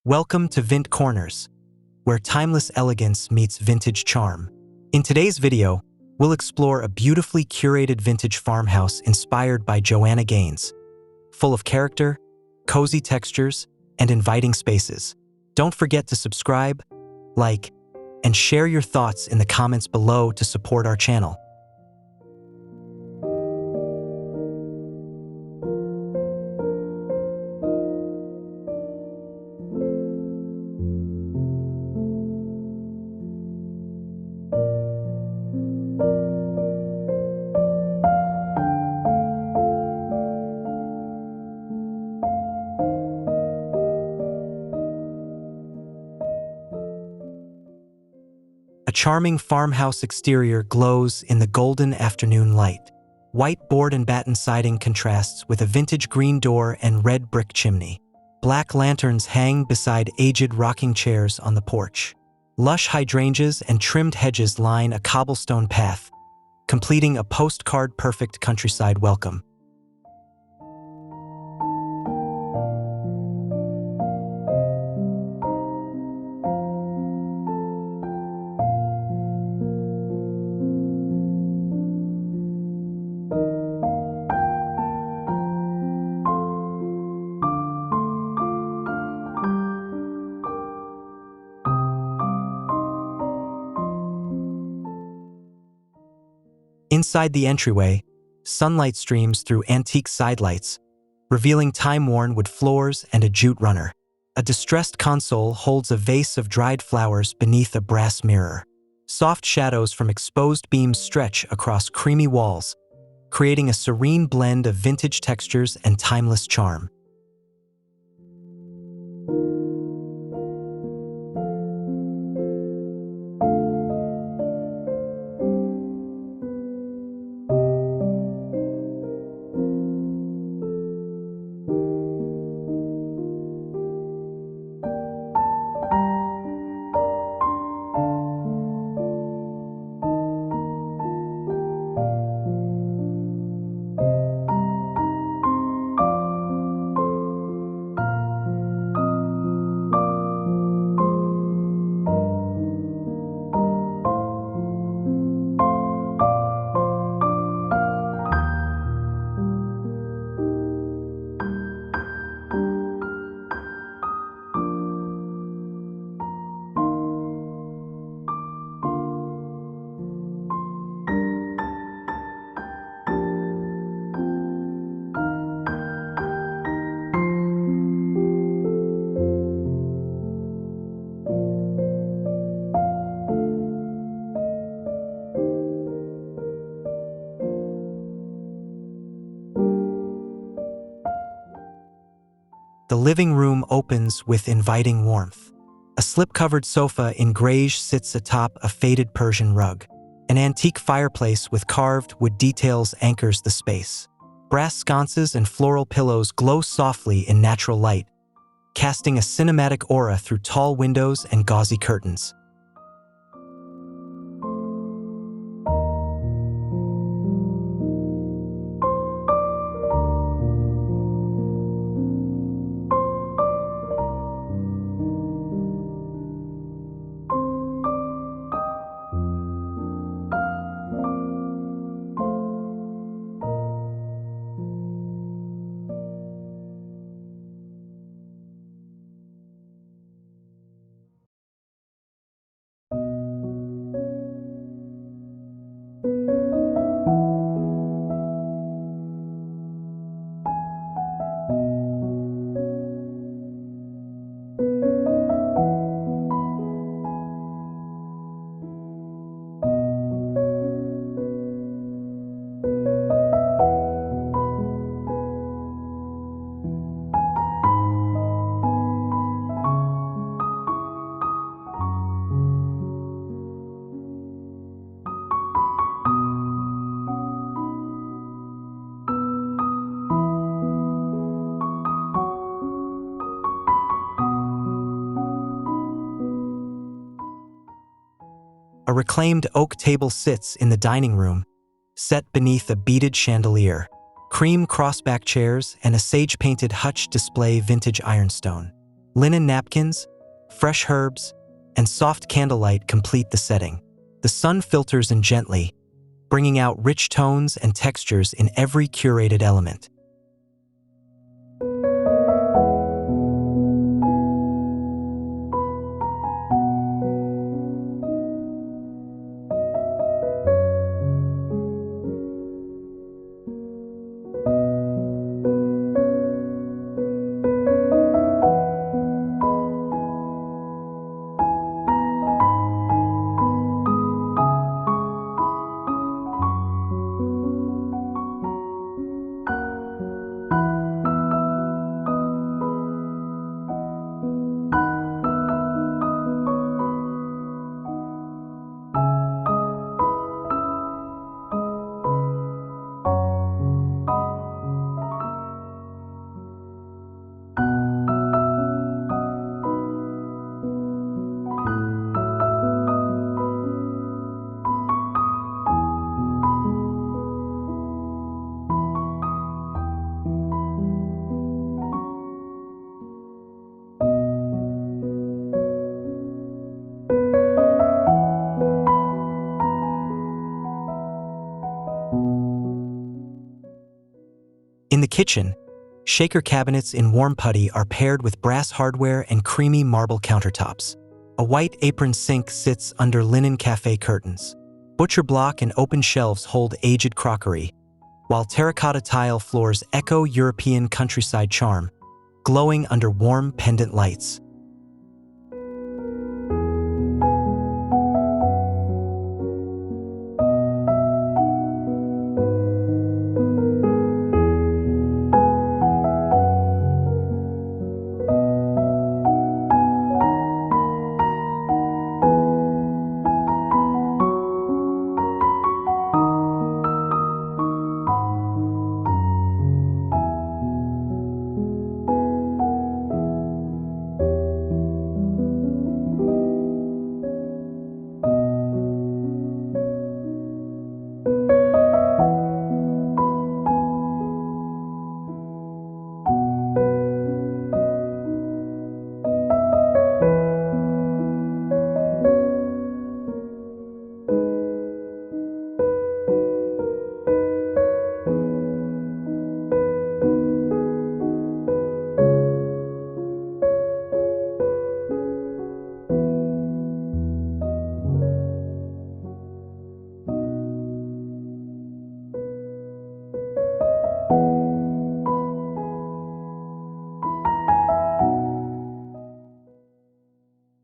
Welcome to Vint Corners, where timeless elegance meets vintage charm. In today's video, we'll explore a beautifully curated vintage farmhouse inspired by Joanna Gaines, full of character, cozy textures, and inviting spaces. Don't forget to subscribe, like, and share your thoughts in the comments below to support our channel. A charming farmhouse exterior glows in the golden afternoon light. White board and batten siding contrasts with a vintage green door and red brick chimney. Black lanterns hang beside aged rocking chairs on the porch. Lush hydrangeas and trimmed hedges line a cobblestone path, completing a postcard-perfect countryside welcome. Inside the entryway, sunlight streams through antique sidelights, revealing time-worn wood floors and a jute runner. A distressed console holds a vase of dried flowers beneath a brass mirror. Soft shadows from exposed beams stretch across creamy walls, creating a serene blend of vintage textures and timeless charm. The living room opens with inviting warmth. A slip-covered sofa in greige sits atop a faded Persian rug. An antique fireplace with carved wood details anchors the space. Brass sconces and floral pillows glow softly in natural light, casting a cinematic aura through tall windows and gauzy curtains. A reclaimed oak table sits in the dining room, set beneath a beaded chandelier. Cream crossback chairs and a sage-painted hutch display vintage ironstone. Linen napkins, fresh herbs, and soft candlelight complete the setting. The sun filters in gently, bringing out rich tones and textures in every curated element. In the kitchen, shaker cabinets in warm putty are paired with brass hardware and creamy marble countertops. A white apron sink sits under linen cafe curtains. Butcher block and open shelves hold aged crockery, while terracotta tile floors echo European countryside charm, glowing under warm pendant lights.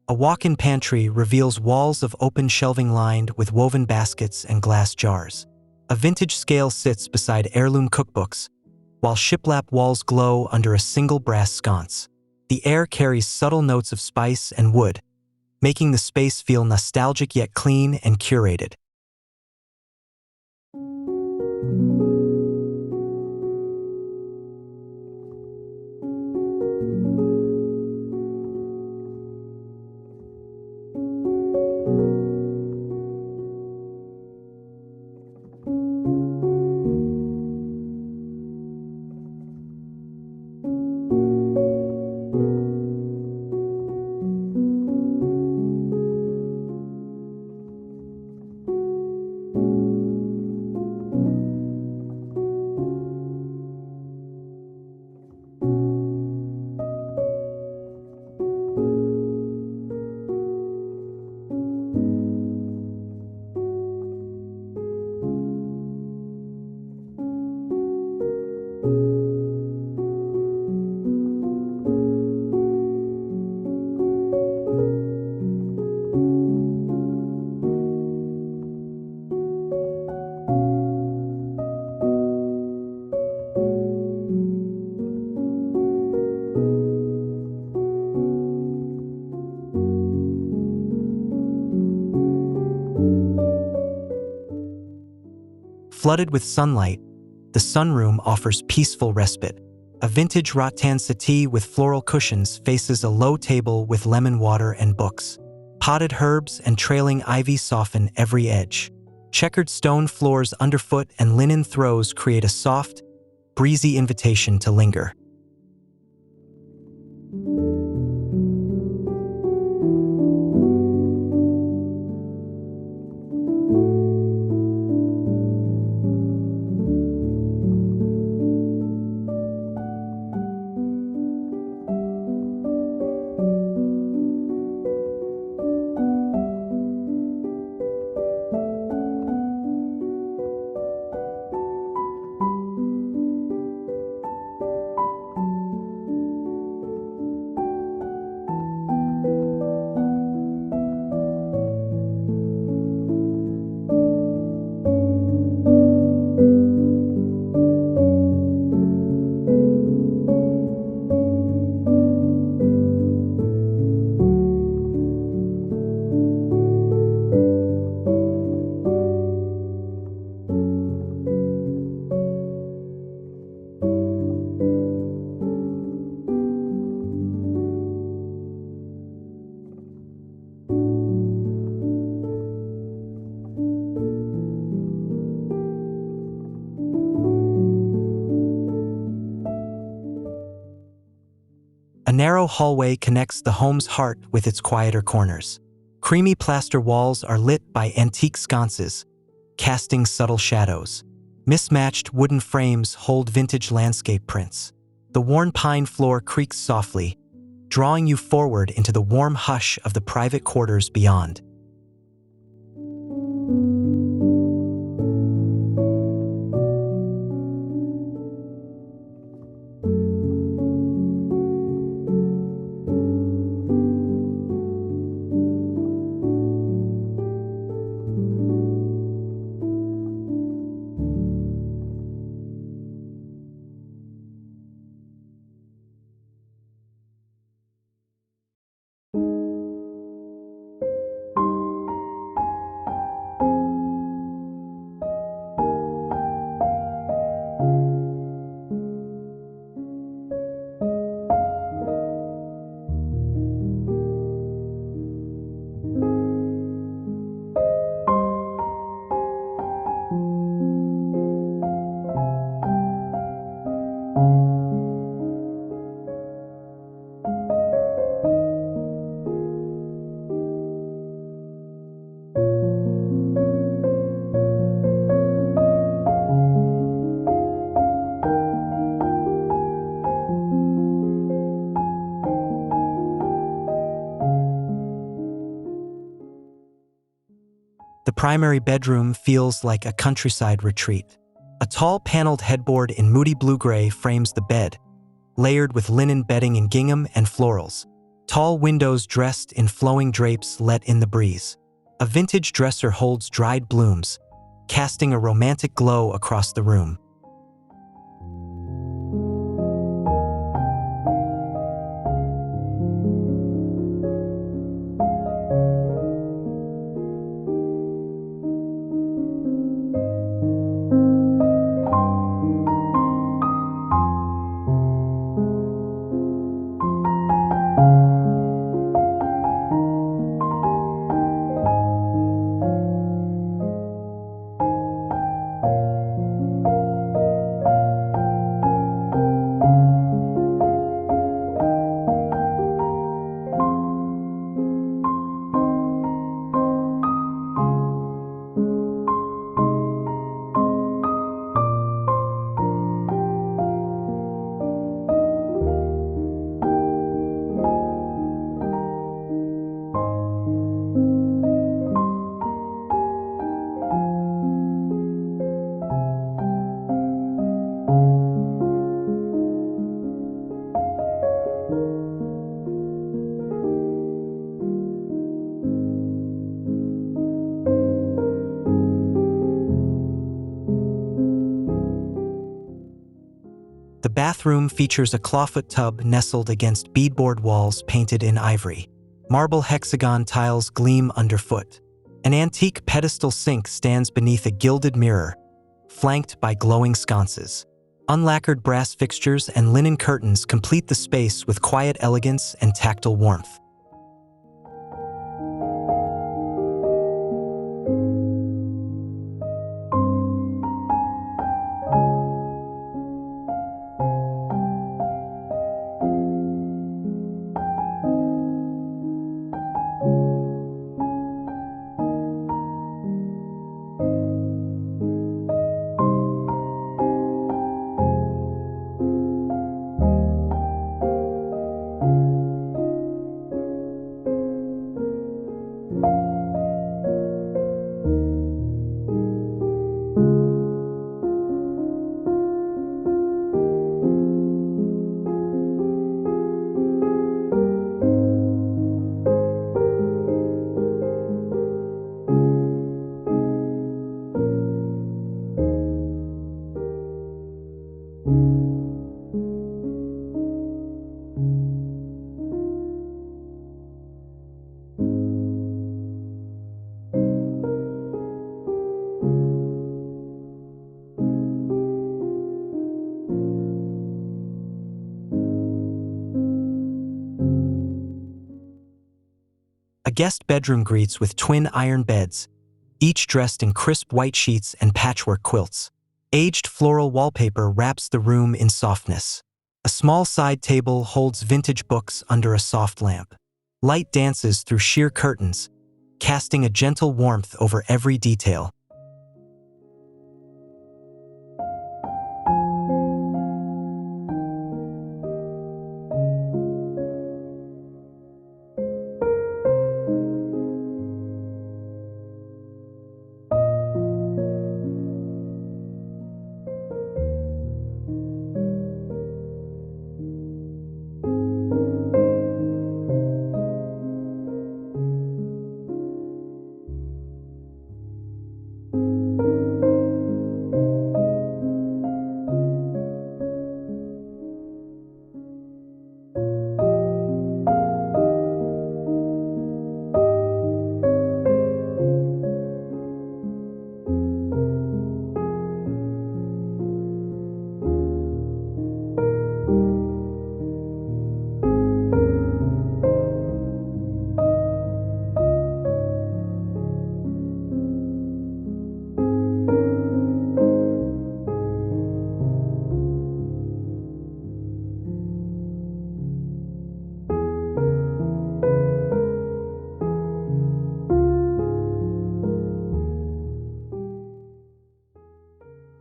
A walk-in pantry reveals walls of open shelving lined with woven baskets and glass jars. A vintage scale sits beside heirloom cookbooks, while shiplap walls glow under a single brass sconce. The air carries subtle notes of spice and wood, making the space feel nostalgic yet clean and curated. Flooded with sunlight, the sunroom offers peaceful respite. A vintage rattan settee with floral cushions faces a low table with lemon water and books. Potted herbs and trailing ivy soften every edge. Checkered stone floors underfoot and linen throws create a soft, breezy invitation to linger. narrow hallway connects the home's heart with its quieter corners. Creamy plaster walls are lit by antique sconces, casting subtle shadows. Mismatched wooden frames hold vintage landscape prints. The worn pine floor creaks softly, drawing you forward into the warm hush of the private quarters beyond. The primary bedroom feels like a countryside retreat. A tall paneled headboard in moody blue-gray frames the bed, layered with linen bedding in gingham and florals. Tall windows dressed in flowing drapes let in the breeze. A vintage dresser holds dried blooms, casting a romantic glow across the room. The bathroom features a clawfoot tub nestled against beadboard walls painted in ivory. Marble hexagon tiles gleam underfoot. An antique pedestal sink stands beneath a gilded mirror, flanked by glowing sconces. Unlacquered brass fixtures and linen curtains complete the space with quiet elegance and tactile warmth. A guest bedroom greets with twin iron beds, each dressed in crisp white sheets and patchwork quilts. Aged floral wallpaper wraps the room in softness. A small side table holds vintage books under a soft lamp. Light dances through sheer curtains, casting a gentle warmth over every detail.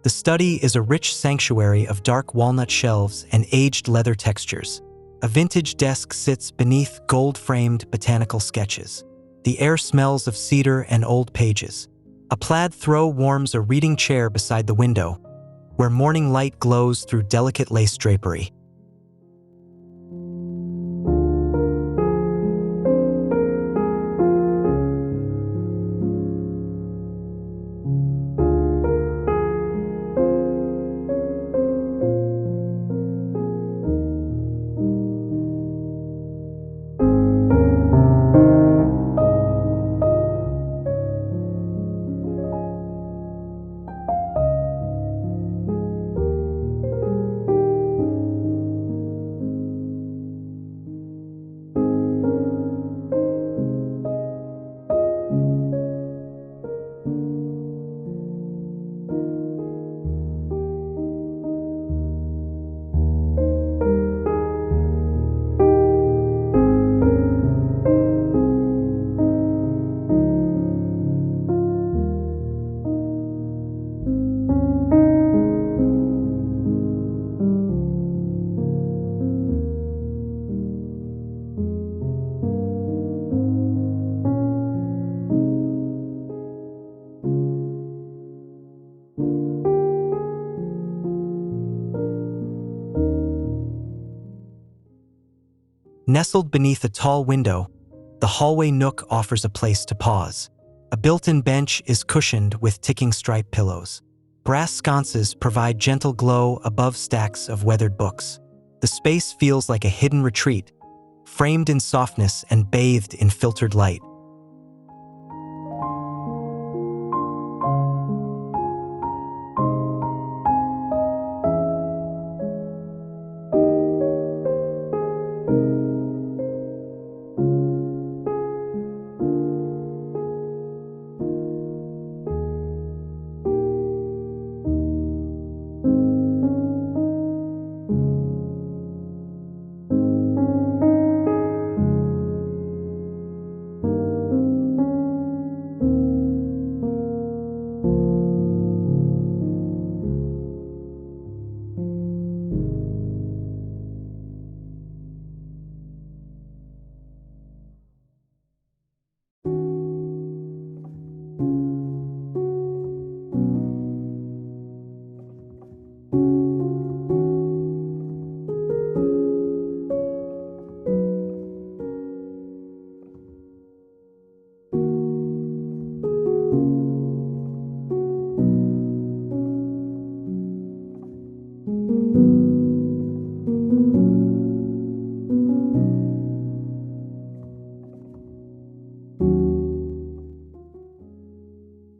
The study is a rich sanctuary of dark walnut shelves and aged leather textures. A vintage desk sits beneath gold-framed botanical sketches. The air smells of cedar and old pages. A plaid throw warms a reading chair beside the window, where morning light glows through delicate lace drapery. Nestled beneath a tall window, the hallway nook offers a place to pause. A built-in bench is cushioned with ticking stripe pillows. Brass sconces provide gentle glow above stacks of weathered books. The space feels like a hidden retreat, framed in softness and bathed in filtered light.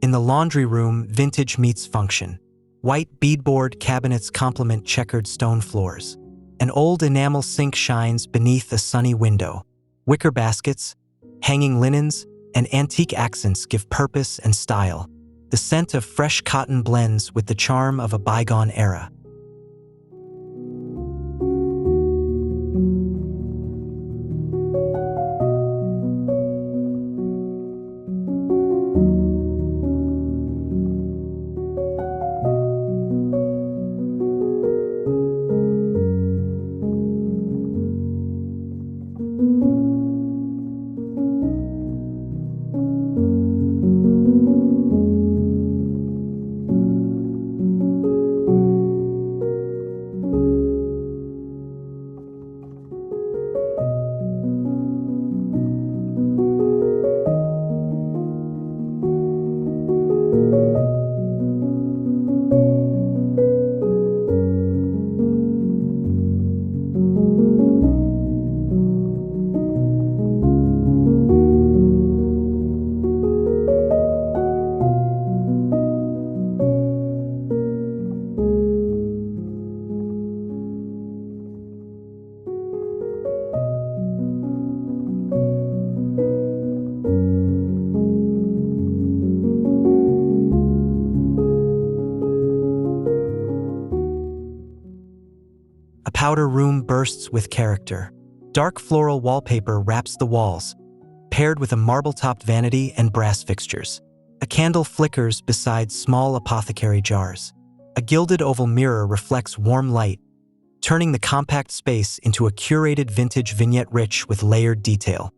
In the laundry room, vintage meets function. White beadboard cabinets complement checkered stone floors. An old enamel sink shines beneath a sunny window. Wicker baskets, hanging linens, and antique accents give purpose and style. The scent of fresh cotton blends with the charm of a bygone era. powder room bursts with character. Dark floral wallpaper wraps the walls, paired with a marble-topped vanity and brass fixtures. A candle flickers beside small apothecary jars. A gilded oval mirror reflects warm light, turning the compact space into a curated vintage vignette rich with layered detail.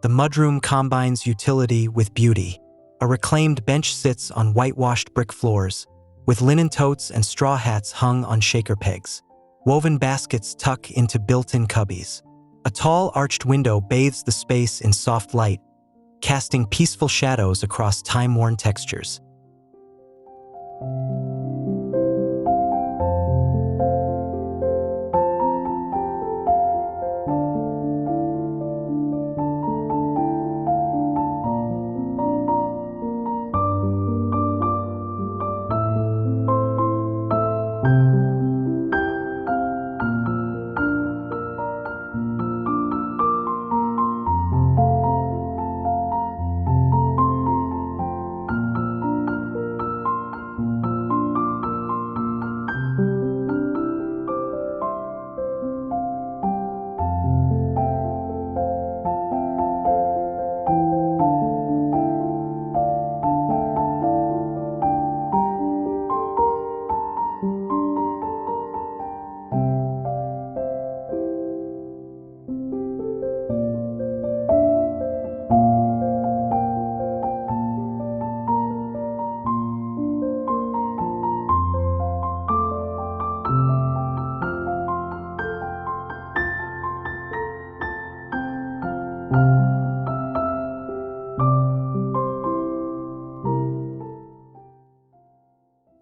The mudroom combines utility with beauty. A reclaimed bench sits on whitewashed brick floors, with linen totes and straw hats hung on shaker pegs. Woven baskets tuck into built-in cubbies. A tall arched window bathes the space in soft light, casting peaceful shadows across time-worn textures.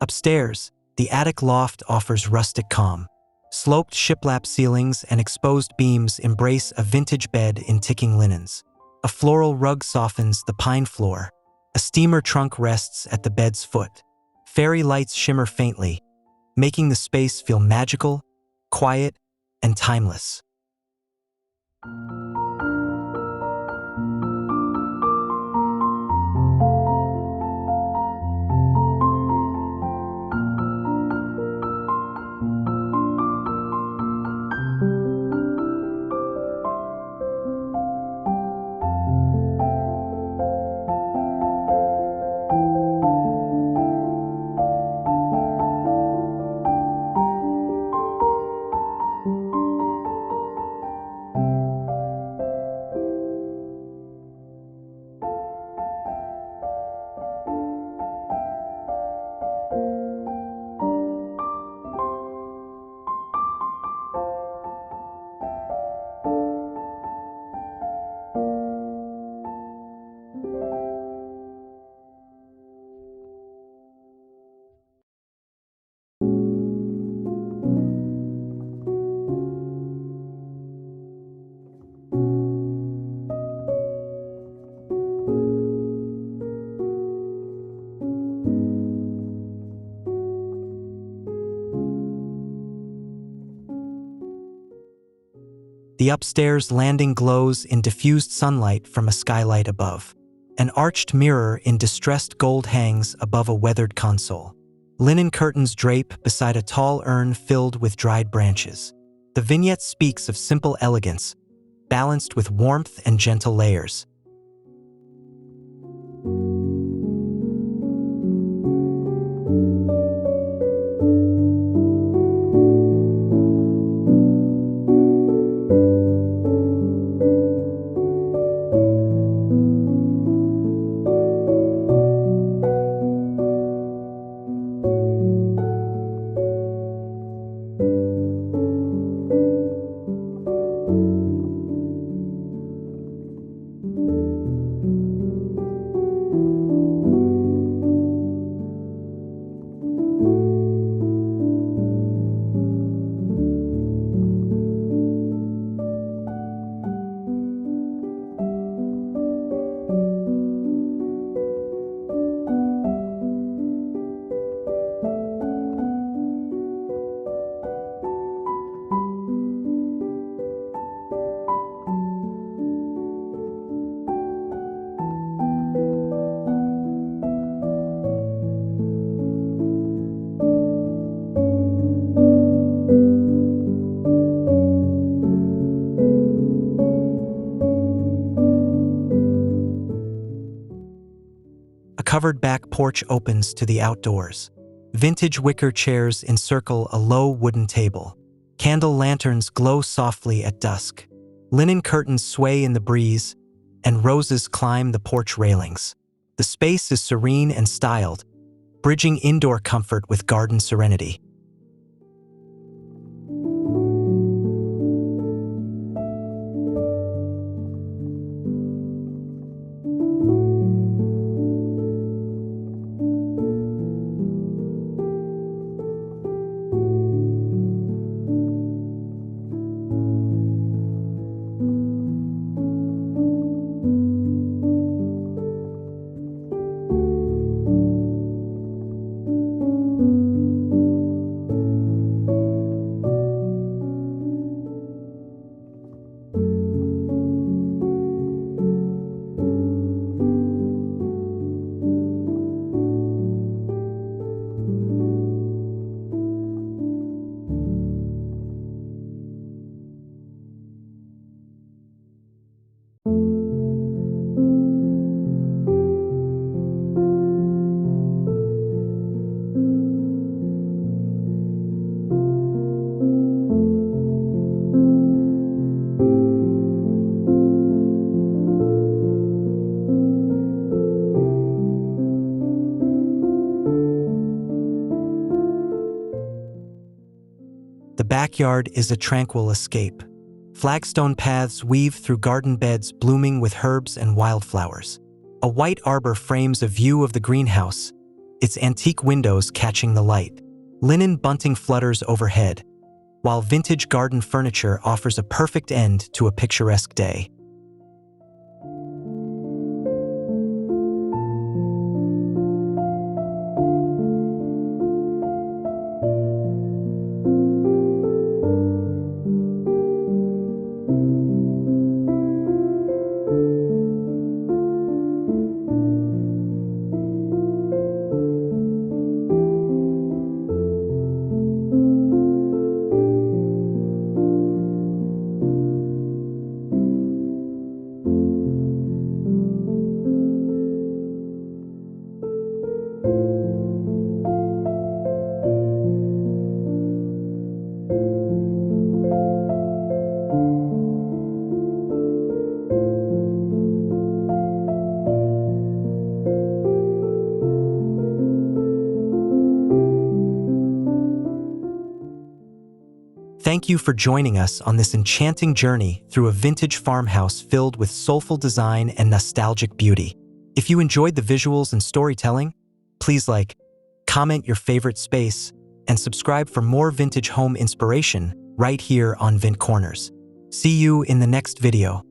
Upstairs, the attic loft offers rustic calm. Sloped shiplap ceilings and exposed beams embrace a vintage bed in ticking linens. A floral rug softens the pine floor. A steamer trunk rests at the bed's foot. Fairy lights shimmer faintly, making the space feel magical, quiet, and timeless. The upstairs landing glows in diffused sunlight from a skylight above. An arched mirror in distressed gold hangs above a weathered console. Linen curtains drape beside a tall urn filled with dried branches. The vignette speaks of simple elegance, balanced with warmth and gentle layers. A covered back porch opens to the outdoors. Vintage wicker chairs encircle a low wooden table. Candle lanterns glow softly at dusk. Linen curtains sway in the breeze, and roses climb the porch railings. The space is serene and styled, bridging indoor comfort with garden serenity. The backyard is a tranquil escape. Flagstone paths weave through garden beds blooming with herbs and wildflowers. A white arbor frames a view of the greenhouse, its antique windows catching the light. Linen bunting flutters overhead, while vintage garden furniture offers a perfect end to a picturesque day. Thank you for joining us on this enchanting journey through a vintage farmhouse filled with soulful design and nostalgic beauty. If you enjoyed the visuals and storytelling, please like, comment your favorite space, and subscribe for more vintage home inspiration right here on Vint Corners. See you in the next video.